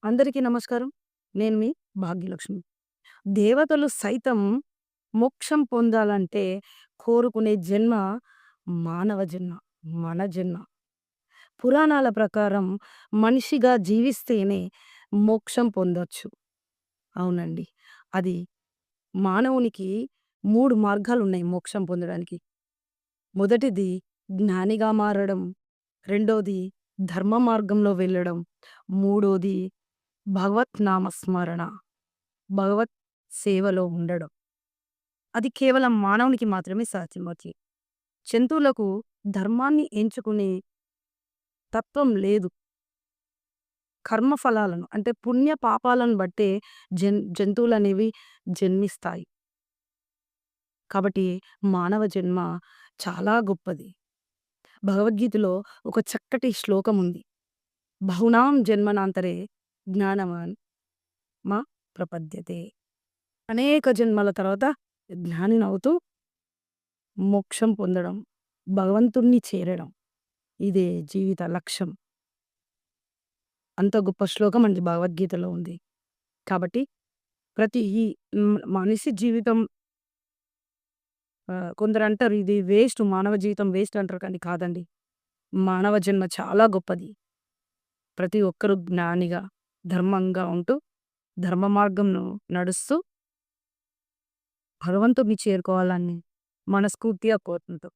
అందరికీ నమస్కారం. నేను మీ భాగ్యలక్ష్మి. దేవతలు సైతం మోక్షం పొందాలంటే కోరుకునే జన్మ మానవ జన్మ, మన జన్మ. పురాణాల ప్రకారం మనిషిగా జీవిస్తేనే మోక్షం పొందొచ్చు. అవునండి. అది మానవునికి 3 మార్గాలున్నాయి మోక్షం పొందడానికి. మొదటిది జ్ఞానిగా మారడం, రెండోది ధర్మ మార్గంలో వెళ్ళడం, మూడోది భగవత్ నామస్మరణ, భగవత్ సేవలో ఉండడం. అది కేవలం మానవునికి మాత్రమే సాధ్యమవుతుంది. జంతువులకు ధర్మాన్ని ఎంచుకునే తత్వం లేదు. కర్మఫలాలను అంటే పుణ్య పాపాలను బట్టే జంతువులనేవి జన్మిస్తాయి. కాబట్టి మానవ జన్మ చాలా గొప్పది. భగవద్గీతలో ఒక చక్కటి శ్లోకం ఉంది. బహూనాం జన్మనాంతరే జ్ఞానవాన్ మా ప్రపద్యతే. అనేక జన్మల తర్వాత జ్ఞానినవుతూ మోక్షం పొందడం, భగవంతుణ్ణి చేరడం. ఇదే జీవిత లక్ష్యం. అంత గొప్ప శ్లోకం అండి భగవద్గీతలో ఉంది. కాబట్టి ప్రతి మనిషి జీవితం కొందరంటారు ఇది వేస్ట్, మానవ జీవితం వేస్ట్ అంటారు, కానీ కాదండి. మానవ జన్మ చాలా గొప్పది. ప్రతి ఒక్కరు జ్ఞానిగా, ధర్మంగా ఉంటూ, ధర్మ మార్గంను నడుస్తూ భగవంతుడిని చేరుకోవాలని మనస్ఫూర్తిగా కోరుకుంటూ